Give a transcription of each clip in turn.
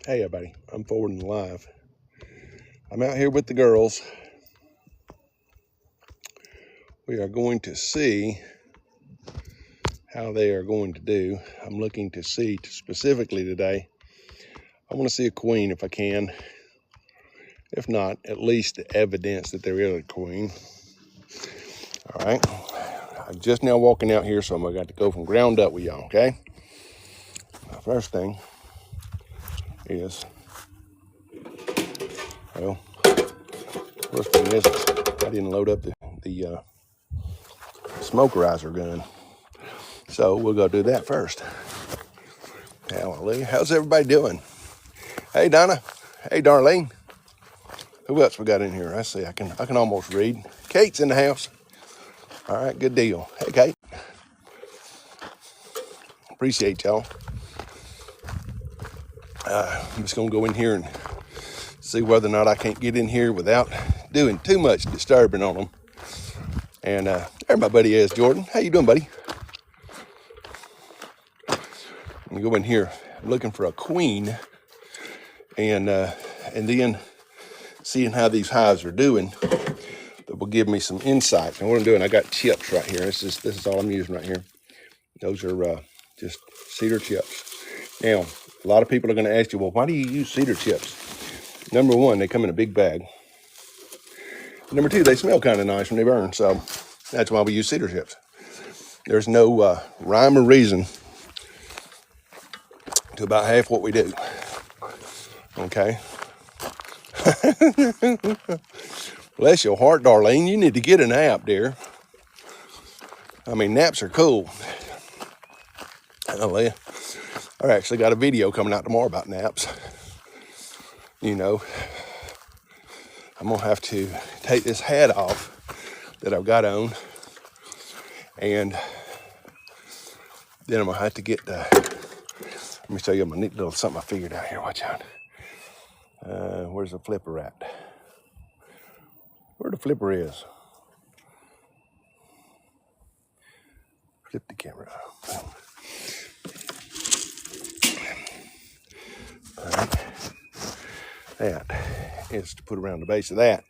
Hey everybody, I'm forward and live. I'm out here with the girls. We are going to see how they are going to do. I'm looking to see specifically today. I want to see a queen if I can. If not, at least the evidence that there is a queen. All right. I'm just now walking out here, so I'm going to go from ground up with y'all, okay? The first thing is, well, first thing is I didn't load up the smokerizer gun. So we'll go do that first. Hallelujah. How's everybody doing? Hey, Donna. Hey, Darlene. Who else we got in here? I see. I can almost read. Kate's in the house. All right, good deal. Hey, Kate. Appreciate y'all. I'm just gonna go in here and see whether or not I can't get in here without doing too much disturbing on them. And there my buddy is, Jordan. How you doing, buddy? I'm gonna go in here. I'm looking for a queen, and then seeing how these hives are doing. That will give me some insight. And what I'm doing, I got chips right here. This is all I'm using right here. Those are just cedar chips. Now, a lot of people are going to ask you, well, why do you use cedar chips? Number one, they come in a big bag. Number two, they smell kind of nice when they burn. So that's why we use cedar chips. There's no rhyme or reason to about half what we do. Okay. Bless your heart, Darlene. You need to get a nap, dear. I mean, naps are cool. I actually got a video coming out tomorrow about naps. You know, I'm going to have to take this hat off that I've got on. And then I'm going to have to get, let me show you my neat little something I figured out here. Watch out. Where's the flipper at? Where the flipper is? Flip the camera. All right. That is to put around the base of that,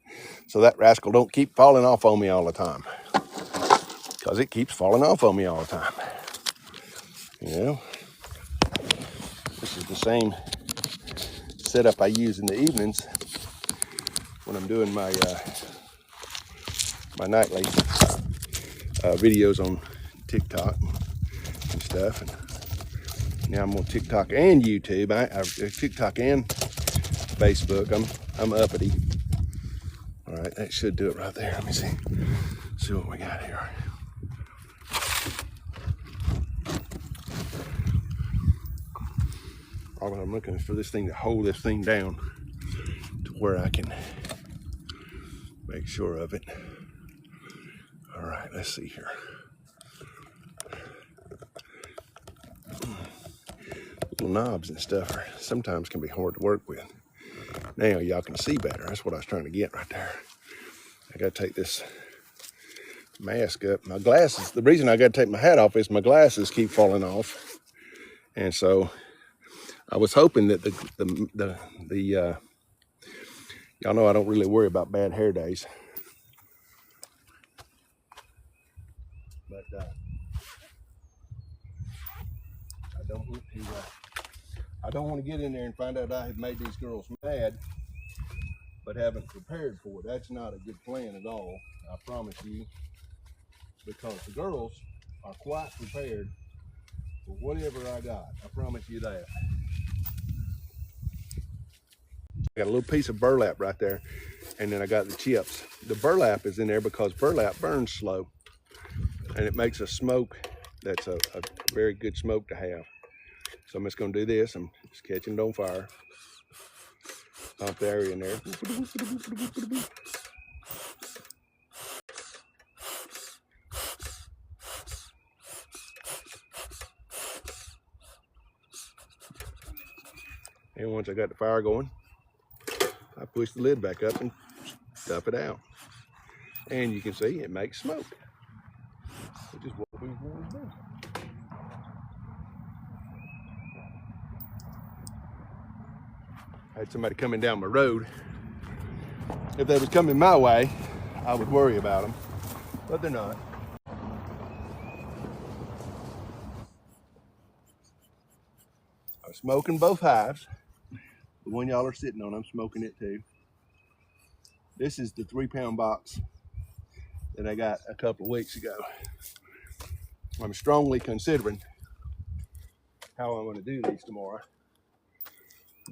so that rascal don't keep falling off on me all the time. Because it keeps falling off on me all the time. You know, this is the same setup I use in the evenings when I'm doing my my nightly videos on TikTok and stuff. And now I'm on TikTok and YouTube. I TikTok and Facebook. I'm uppity. All right, that should do it right there. Let me see what we got here. All I'm looking for this thing to hold this thing down to where I can make sure of it. All right, let's see here. Little knobs and stuff sometimes can be hard to work with. Now y'all can see better. That's what I was trying to get right there. I gotta take this mask up. My glasses, the reason I gotta take my hat off is my glasses keep falling off. And so I was hoping that y'all know I don't really worry about bad hair days. But I don't want to get in there and find out I have made these girls mad, but haven't prepared for it. That's not a good plan at all, I promise you, because the girls are quite prepared for whatever I got. I promise you that. I got a little piece of burlap right there, and then I got the chips. The burlap is in there because burlap burns slow, and it makes a smoke that's a very good smoke to have. So I'm just going to do this. I'm just catching it on fire. Pump the area in there. And once I got the fire going, I push the lid back up and stuff it out. And you can see it makes smoke, which is what we want to do. I had somebody coming down my road. If they was coming my way, I would worry about them, but they're not. I'm smoking both hives. The one y'all are sitting on, I'm smoking it too. This is the 3-pound box that I got a couple of weeks ago. I'm strongly considering how I'm going to do these tomorrow.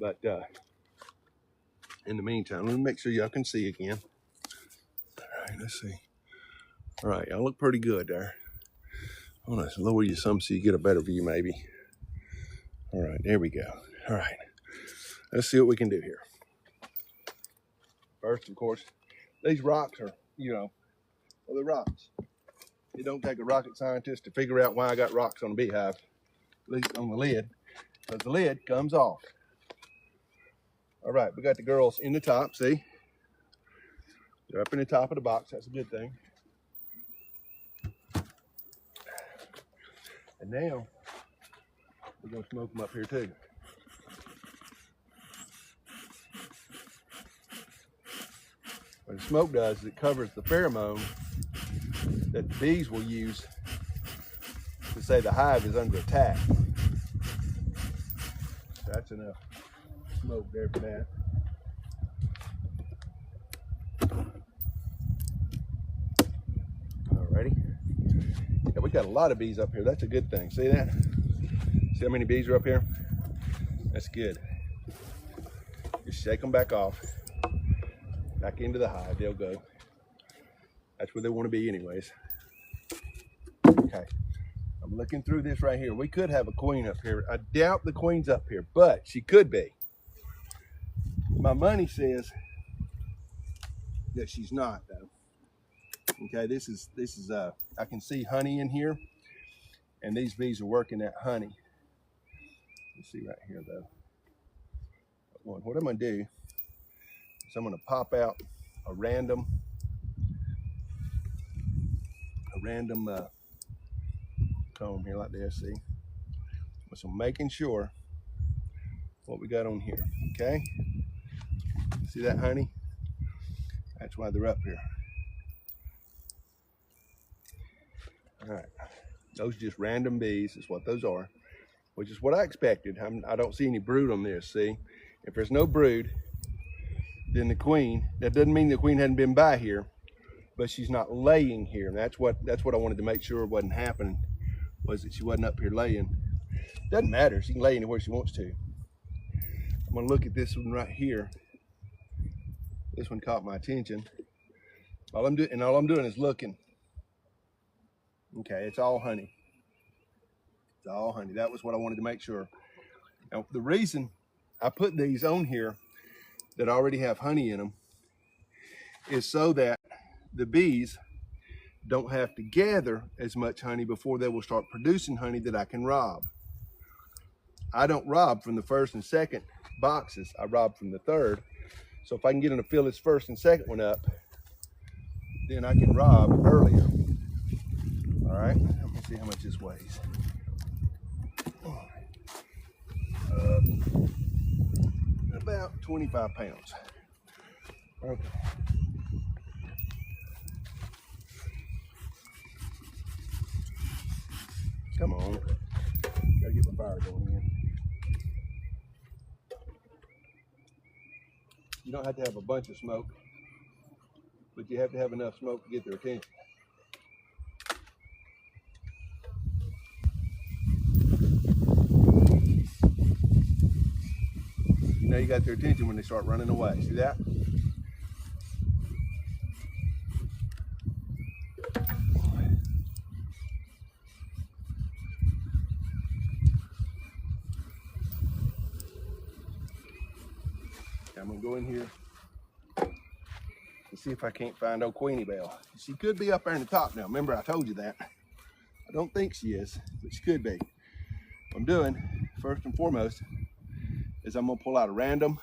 But in the meantime, let me make sure y'all can see again. All right, let's see. All right, y'all look pretty good there. I want to lower you some so you get a better view maybe. All right, there we go. All right, let's see what we can do here. First, of course, these rocks are, well, they're rocks. It don't take a rocket scientist to figure out why I got rocks on the beehive, at least on the lid, because the lid comes off. All right, we got the girls in the top, see? They're up in the top of the box, that's a good thing. And now, we're gonna smoke them up here too. What the smoke does is it covers the pheromone that the bees will use to say the hive is under attack. That's enough smoke there for that. Alrighty. Yeah, we got a lot of bees up here. That's a good thing. See that? See how many bees are up here? That's good. Just shake them back off. Back into the hive, they'll go. That's where they want to be anyways. Okay, I'm looking through this right here. We could have a queen up here. I doubt the queen's up here, but she could be. My money says that she's not though. Okay, this is I can see honey in here, and these bees are working that honey. You see right here though. What I'm gonna do is I'm gonna pop out a random comb here like this, see? So making sure what we got on here, okay? See that honey? That's why they're up here. All right, those are just random bees, is what those are, which is what I expected. I don't see any brood on this, see? If there's no brood, then the queen, that doesn't mean the queen hadn't been by here, but she's not laying here. And that's what I wanted to make sure wasn't happening, was that she wasn't up here laying. Doesn't matter, she can lay anywhere she wants to. I'm gonna look at this one right here. This one caught my attention. All I'm doing is looking. Okay, it's all honey. It's all honey. That was what I wanted to make sure. Now, the reason I put these on here that already have honey in them is so that the bees don't have to gather as much honey before they will start producing honey that I can rob. I don't rob from the first and second boxes. I rob from the third. So if I can get them to fill this first and second one up, then I can rob earlier. All right, let me see how much this weighs. About 25 pounds. Okay. Come on. Gotta get my fire going again. You don't have to have a bunch of smoke, but you have to have enough smoke to get their attention. Now you got their attention when they start running away. See that? I'm gonna go in here and see if I can't find old Queenie Belle. She could be up there in the top now. Remember, I told you that. I don't think she is, but she could be. What I'm doing, first and foremost, is I'm gonna pull out a random,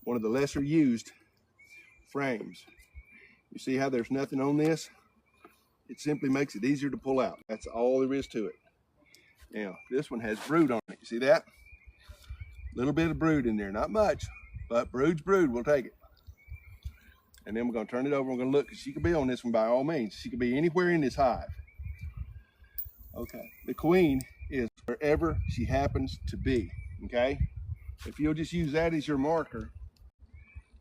one of the lesser used frames. You see how there's nothing on this? It simply makes it easier to pull out. That's all there is to it. Now, this one has brood on it. You see that? Little bit of brood in there, not much, but brood's brood, we'll take it. And then we're gonna turn it over, we're gonna look, she could be on this one by all means. She could be anywhere in this hive. Okay, the queen is wherever she happens to be, okay? If you'll just use that as your marker,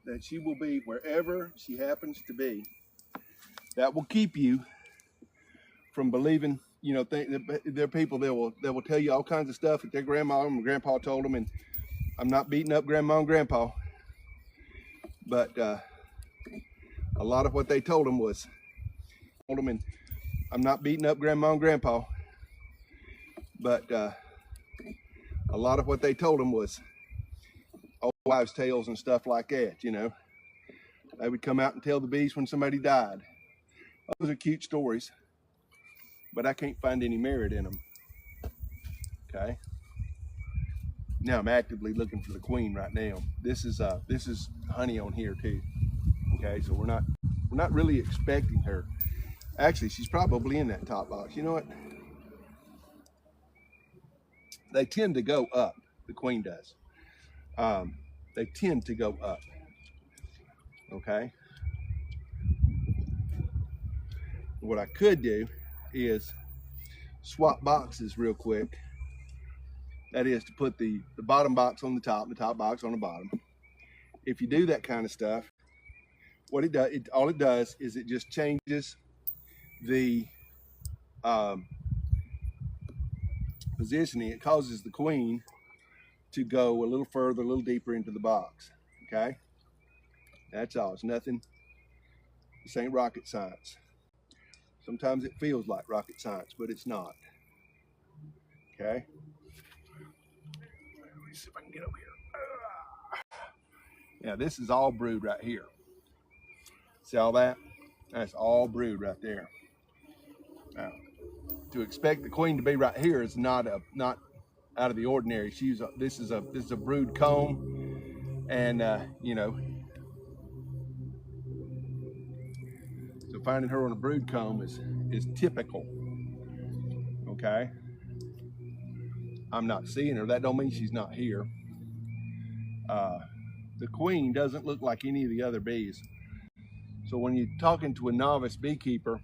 that she will be wherever she happens to be. That will keep you from believing, you know, there are people that will tell you all kinds of stuff that their grandma and grandpa told them, and I'm not beating up grandma and grandpa, but a lot of what they told them, and I'm not beating up grandma and grandpa, but a lot of what they told them was old wives' tales and stuff like that, you know. They would come out and tell the bees when somebody died. Those are cute stories, but I can't find any merit in them. Okay. Now I'm actively looking for the queen right now. This is honey on here too. Okay, so we're not really expecting her. Actually, she's probably in that top box. You know what? They tend to go up. The queen does. They tend to go up. Okay. What I could do is swap boxes real quick. That is to put the bottom box on the top, the top box on the bottom. If you do that kind of stuff, what it does, all it does is it just changes the positioning. It causes the queen to go a little further, a little deeper into the box. Okay, that's all. It's nothing. This ain't rocket science. Sometimes it feels like rocket science, but it's not. Okay. Let me see if I can get over here. Now this is all brood right here. See all that? That's all brood right there. Now, to expect the queen to be right here is not out of the ordinary. This is a brood comb, and you know, so finding her on a brood comb is typical. Okay, I'm not seeing her. That don't mean she's not here. The queen doesn't look like any of the other bees. So when you're talking to a novice beekeeper,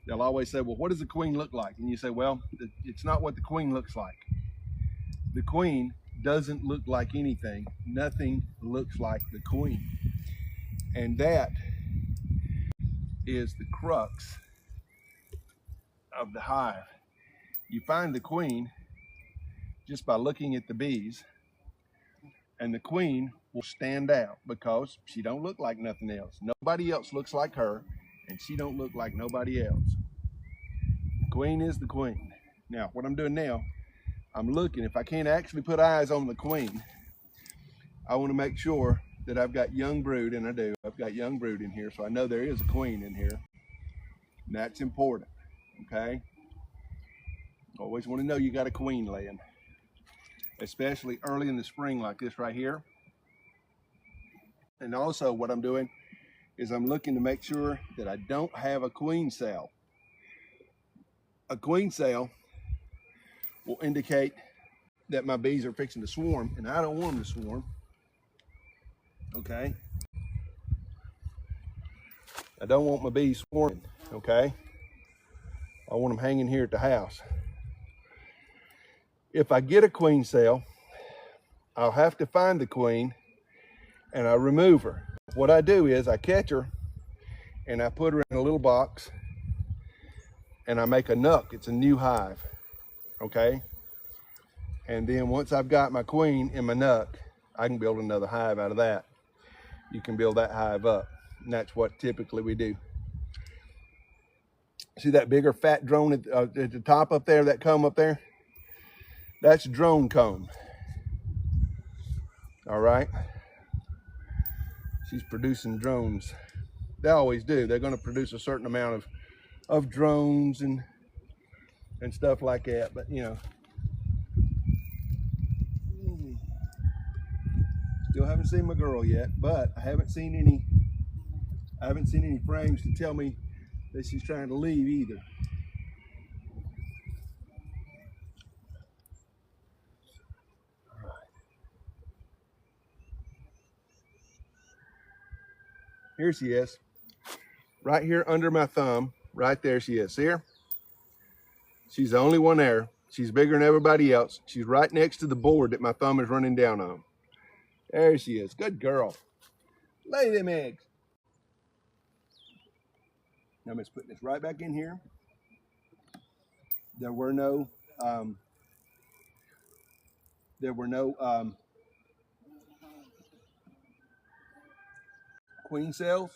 they'll always say, well, what does the queen look like? And you say, well, it's not what the queen looks like. The queen doesn't look like anything. Nothing looks like the queen. And that is the crux of the hive. You find the queen just by looking at the bees, and the queen will stand out because she don't look like nothing else. Nobody else looks like her, and she don't look like nobody else. The queen is the queen. Now, what I'm doing now, I'm looking. If I can't actually put eyes on the queen, I want to make sure that I've got young brood, and I do. I've got young brood in here, so I know there is a queen in here. And that's important, okay? Always want to know you got a queen laying, especially early in the spring like this right here. And also what I'm doing is I'm looking to make sure that I don't have a queen cell. A queen cell will indicate that my bees are fixing to swarm, and I don't want them to swarm, okay? I don't want my bees swarming, okay? I want them hanging here at the house. If I get a queen cell, I'll have to find the queen and I remove her. What I do is I catch her and I put her in a little box and I make a nuc. It's a new hive, okay? And then once I've got my queen in my nuc, I can build another hive out of that. You can build that hive up, and that's what typically we do. See that bigger fat drone at the top up there, that comb up there? That's drone comb. All right. She's producing drones. They always do. They're going to produce a certain amount of drones and stuff like that. But you know, still haven't seen my girl yet. But I haven't seen any frames to tell me that she's trying to leave either. Here she is. Right here under my thumb. Right there she is. See her? She's the only one there. She's bigger than everybody else. She's right next to the board that my thumb is running down on. There she is. Good girl. Lay them eggs. Now I'm just putting this right back in here. There were no queen cells,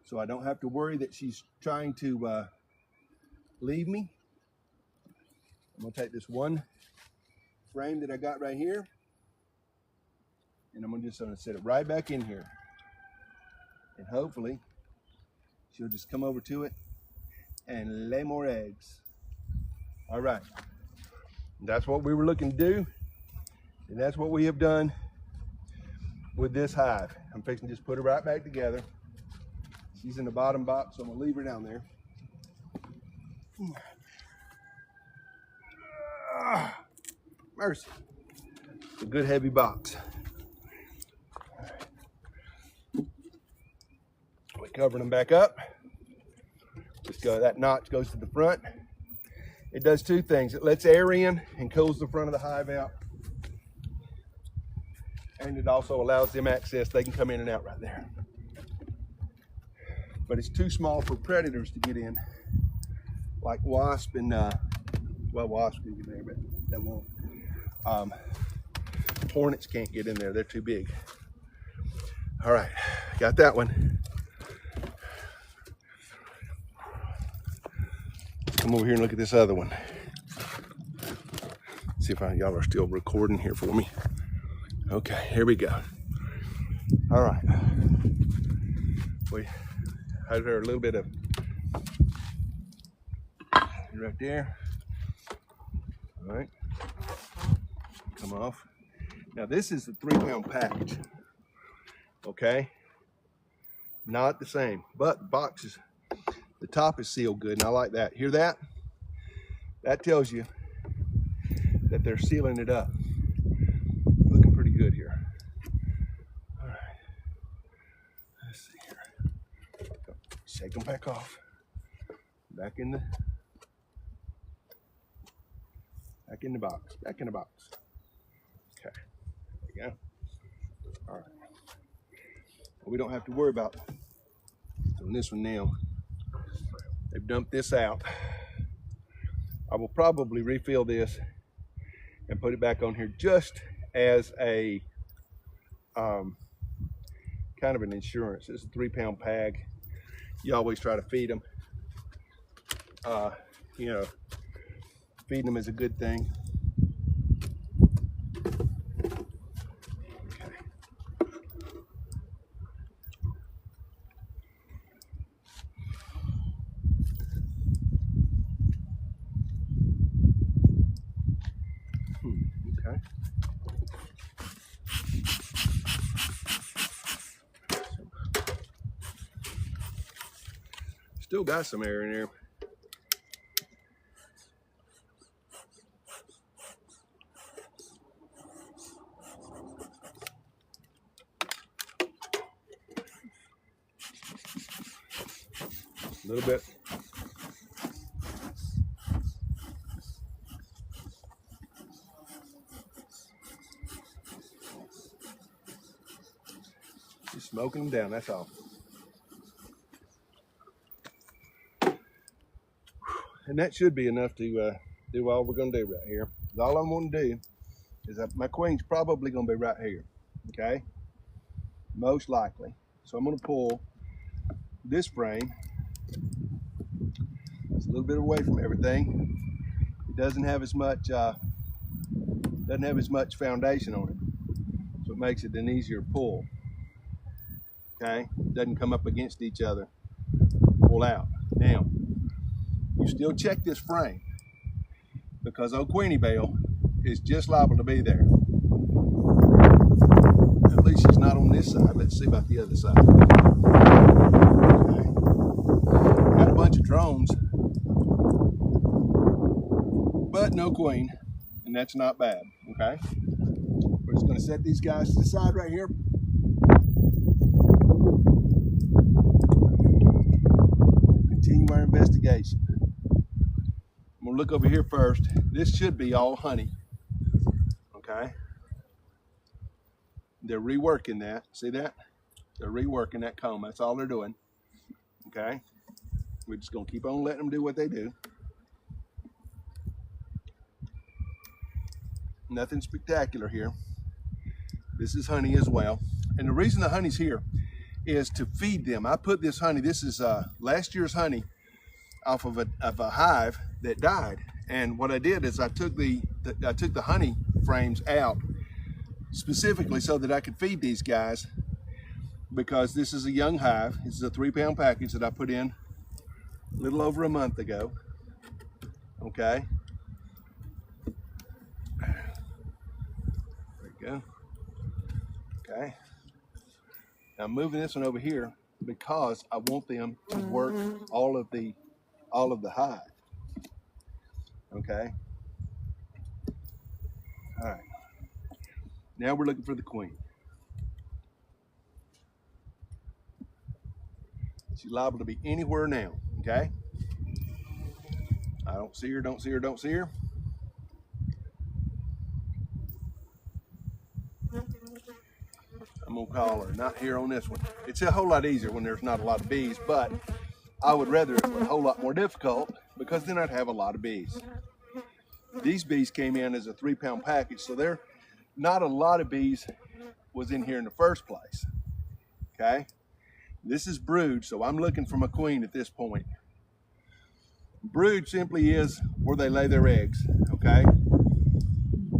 so I don't have to worry that she's trying to leave me. I'm gonna take this one frame that I got right here, and I'm just gonna set it right back in here, and hopefully she'll just come over to it and lay more eggs. All right, that's what we were looking to do, and that's what we have done with this hive. I'm fixing to just put her right back together. She's in the bottom box, so I'm gonna leave her down there. Mercy. It's a good heavy box. We're covering them back up. Just go, that notch goes to the front. It does two things. It lets air in and cools the front of the hive out. And it also allows them access. They can come in and out right there. But it's too small for predators to get in, like wasp and, well, wasps can get in there, but they won't. Hornets can't get in there. They're too big. All right, got that one. Come over here and look at this other one. See if y'all are still recording here for me. Okay, here we go. All right. We had her a little bit of right there. All right. Come off. Now this is the 3-pound package. Okay. Not the same, but the box is, the top is sealed good, and I like that. Hear that? That tells you that they're sealing it up. Looking pretty good here. All right. Let's see here. Shake them back off. Back in the box. Back in the box. Okay. There you go. All right. Well, we don't have to worry about doing this one now. They've dumped this out. I will probably refill this and put it back on here just as a kind of an insurance. It's a 3-pound pag. You always try to feed them. You know, feeding them is a good thing. Okay. Still got some air in there. A little bit. Just smoking them down, that's all. And that should be enough to do all we're gonna do right here. All I'm gonna do is that my queen's probably gonna be right here, okay? Most likely. So I'm gonna pull this frame. It's a little bit away from everything. It doesn't have as much foundation on it, so it makes it an easier pull. Okay, doesn't come up against each other. Pull out. Now, you still check this frame because old Queenie Belle is just liable to be there. At least she's not on this side. Let's see about the other side. Okay. Got a bunch of drones, but no queen, and that's not bad. Okay, we're just going to set these guys to the side right here. our investigation. I'm gonna look over here first. This should be all honey, okay? They're reworking that, see that? They're reworking that comb, that's all they're doing, okay? We're just gonna keep on letting them do what they do. Nothing spectacular here. This is honey as well. And the reason the honey's here is to feed them. I put this honey, this is last year's honey off of a hive that died. And what I did is I took the honey frames out specifically so that I could feed these guys, because this is a young hive. This is a 3-pound package that I put in a little over a month ago, okay? There you go, okay? Now I'm moving this one over here because I want them to work all of the hive, okay? All right, now we're looking for the queen. She's liable to be anywhere now, okay? I don't see her, don't see her, don't see her. I'm gonna call her, not here on this one. It's a whole lot easier when there's not a lot of bees, but I would rather it were a whole lot more difficult, because then I'd have a lot of bees. These bees came in as a 3-pound package, so there not a lot of bees was in here in the first place, okay? This is brood, so I'm looking for my queen at this point. Brood simply is where they lay their eggs, okay?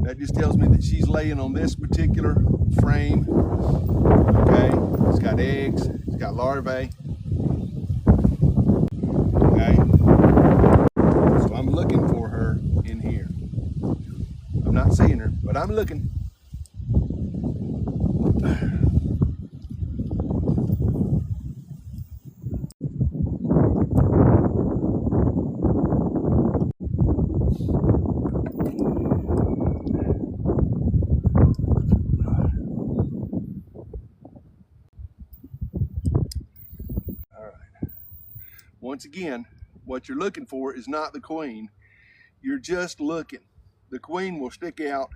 That just tells me that she's laying on this particular frame, okay? It's got eggs, it's got larvae, okay? So I'm looking for her in here. I'm not seeing her, but I'm looking. Once again, what you're looking for is not the queen. You're just looking. The queen will stick out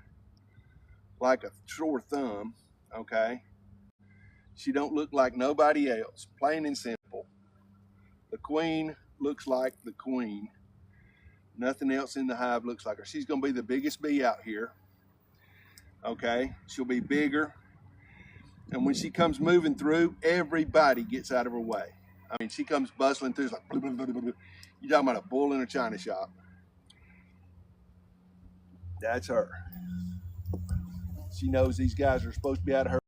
like a sore thumb, okay? She don't look like nobody else, plain and simple. The queen looks like the queen. Nothing else in the hive looks like her. She's gonna be the biggest bee out here, okay? She'll be bigger. And when she comes moving through, everybody gets out of her way. I mean, she comes bustling through, it's like, blah, blah, blah, blah, blah. You're talking about a bull in a china shop. That's her. She knows these guys are supposed to be out of her.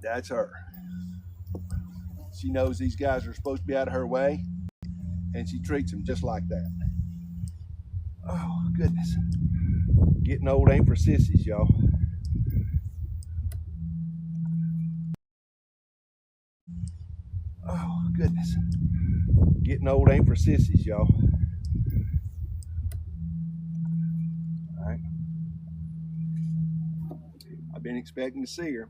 That's her. She knows these guys are supposed to be out of her way, and she treats them just like that. Oh, goodness. Getting old ain't for sissies, y'all. Oh, goodness. Getting old ain't for sissies, y'all. All right. I've been expecting to see her.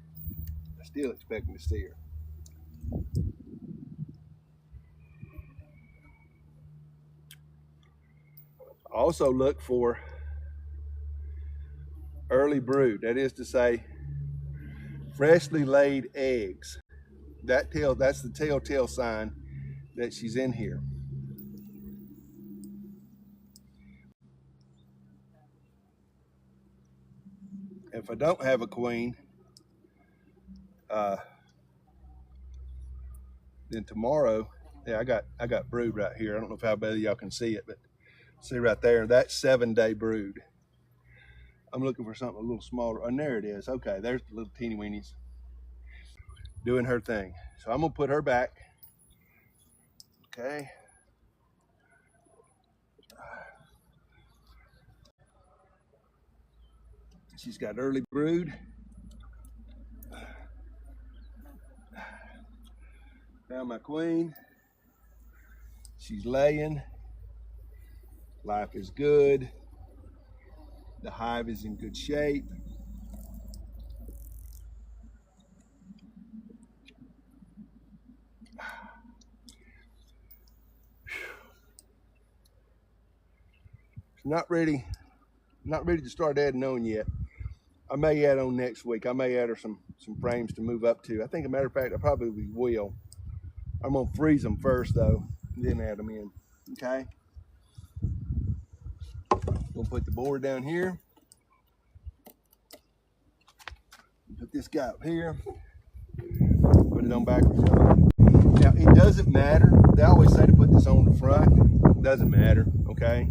I'm still expecting to see her. Also look for early brood. That is to say, freshly laid eggs. That's the telltale sign that she's in here. If I don't have a queen, then tomorrow, yeah, I got brood right here. I don't know if how bad y'all can see it, but see right there, that's 7-day brood. I'm looking for something a little smaller. And there it is. Okay, there's the little teeny weenies doing her thing. So I'm gonna put her back. Okay. She's got early brood. Found my queen. She's laying. Life is good. The hive is in good shape. Not ready to start adding on yet. I may add on next week. I may add her some frames to move up to. I think, a matter of fact, I probably will. I'm gonna freeze them first though, and then add them in. Okay. Gonna put the board down here. Put this guy up here. Put it on backwards. Now it doesn't matter. They always say to put this on the front. It doesn't matter. Okay.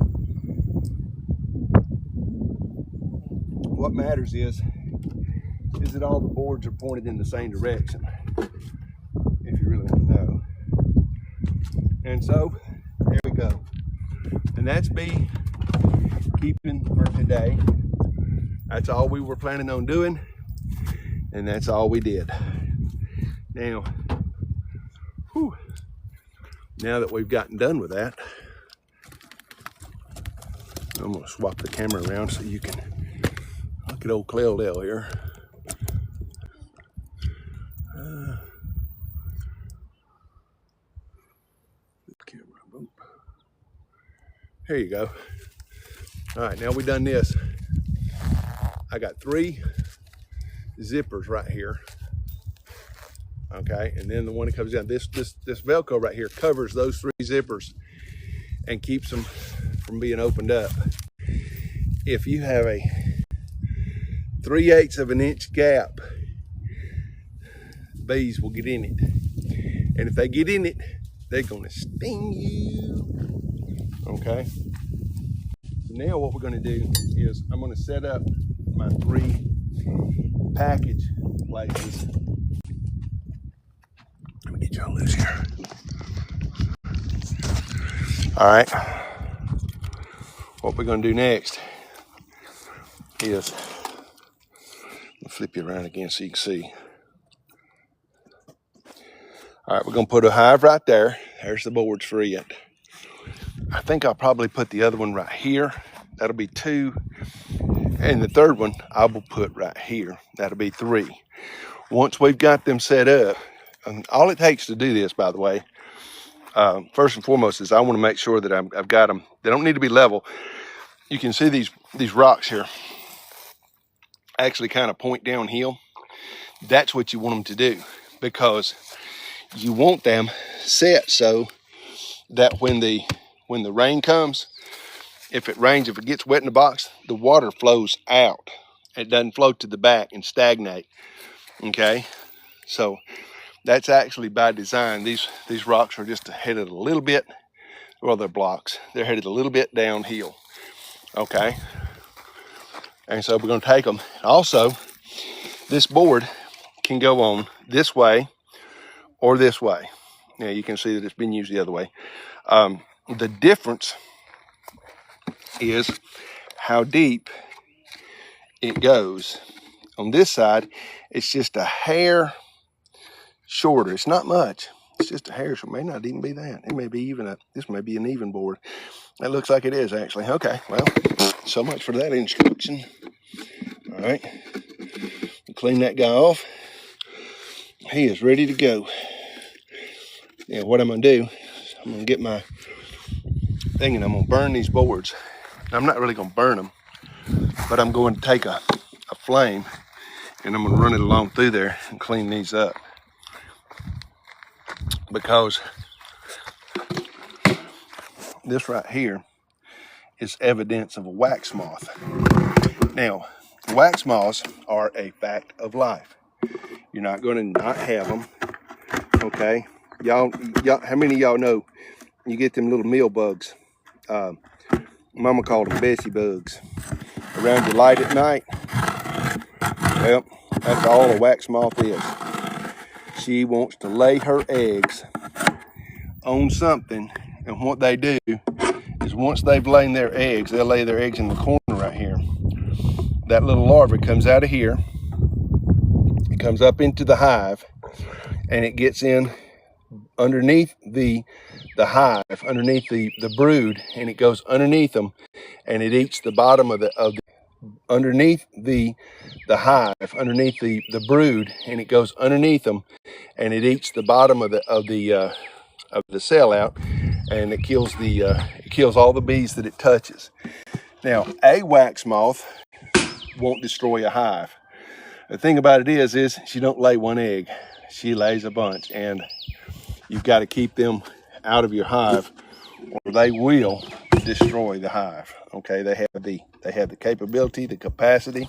What matters is that all the boards are pointed in the same direction, if you really want to know. And so, there we go. And that's beekeeping for today. That's all we were planning on doing, and that's all we did. Now, now that we've gotten done with that, I'm gonna swap the camera around so you can look at old Clell here. Here you go. All right, now we've done this. I got 3 zippers right here. Okay, and then the one that comes down, this Velcro right here covers those 3 zippers and keeps them from being opened up. If you have a 3/8 of an inch gap, bees will get in it. And if they get in it, they're gonna sting you. Okay. So now what we're gonna do is I'm gonna set up my 3 package places. Let me get y'all loose here. All right. What we're gonna do next is, I'll flip you around again so you can see. All right, we're gonna put a hive right there. There's the boards for it. I think I'll probably put the other one right here. That'll be 2. And the third one I will put right here. That'll be 3. Once we've got them set up, and all it takes to do this, by the way, first and foremost, is I want to make sure that I've got them. They don't need to be level. You can see these rocks here actually kind of point downhill. That's what you want them to do, because you want them set so that when the rain comes, if it rains, if it gets wet in the box, the water flows out. It doesn't flow to the back and stagnate. Okay, so that's actually by design. These rocks are just headed a little bit, well, they're blocks. They're headed a little bit downhill. Okay, and so we're going to take them. Also, this board can go on this way or this way. Now you can see that it's been used the other way. The difference is how deep it goes. On this side, it's just a hair shorter. It's not much. It's just a hair, so it may not even be that. It may be even this may be an even board. That looks like it is, actually. Okay, well, so much for that instruction. All right, we'll clean that guy off. He is ready to go. Now, what I'm gonna do, I'm gonna get my thing and I'm gonna burn these boards. I'm not really gonna burn them, but I'm going to take a flame and I'm gonna run it along through there and clean these up, because this right here is evidence of a wax moth. Now, wax moths are a fact of life. You're not gonna not have them, okay? Y'all, how many of y'all know you get them little meal bugs? Mama called them Bessie bugs. Around your light at night. Well, that's all a wax moth is. She wants to lay her eggs on something, and what they do is once they've laid their eggs, they'll lay their eggs in the corner right here. That little larva comes out of here, it comes up into the hive, and it gets in underneath the hive, underneath the brood, and it goes underneath them, and it eats the bottom of the underneath the hive, underneath the brood, and it goes underneath them, and it eats the bottom of the cell out, and it kills all the bees that it touches. Now, a wax moth won't destroy a hive. The thing about it is she don't lay one egg. She lays a bunch, and you've got to keep them out of your hive or they will destroy the hive. Okay, they have the capability, the capacity,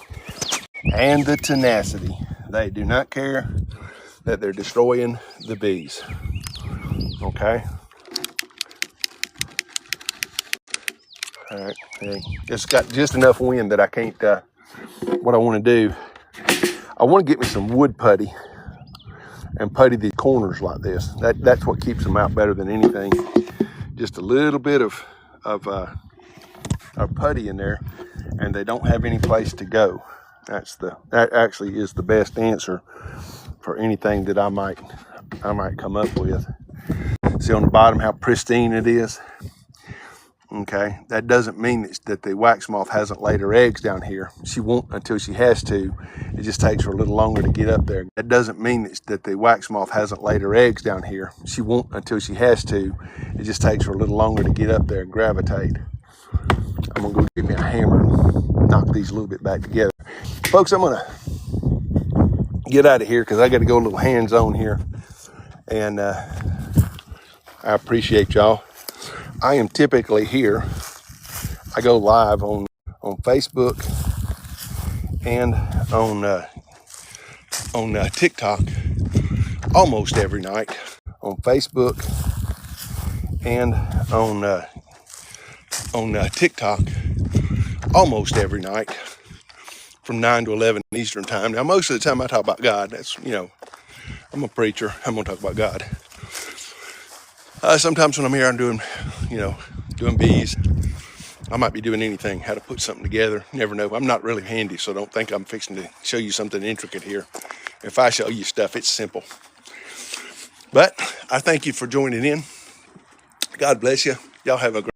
and the tenacity. They do not care that they're destroying the bees. Okay. All right. It's got just enough wind that I can't. What I want to do, I want to get me some wood putty and putty these corners like this. That's what keeps them out better than anything. Just a little bit of putty in there, and they don't have any place to go. That actually is the best answer for anything that I might come up with. See on the bottom how pristine it is. Okay, that doesn't mean that the wax moth hasn't laid her eggs down here. She won't until she has to. It just takes her a little longer to get up there. That doesn't mean that the wax moth hasn't laid her eggs down here. She won't until she has to. It just takes her a little longer to get up there and gravitate. I'm gonna go get me a hammer and knock these a little bit back together. Folks, I'm gonna get out of here because I got to go a little hands-on here. And I appreciate y'all. I am typically here. I go live on Facebook and on TikTok almost every night. On Facebook and on TikTok almost every night from 9 to 11 Eastern time. Now, most of the time I talk about God. That's, I'm a preacher. I'm going to talk about God. Sometimes when I'm here, I'm doing bees. I might be doing anything, how to put something together. You never know. I'm not really handy, so don't think I'm fixing to show you something intricate here. If I show you stuff, it's simple. But I thank you for joining in. God bless you. Y'all have a great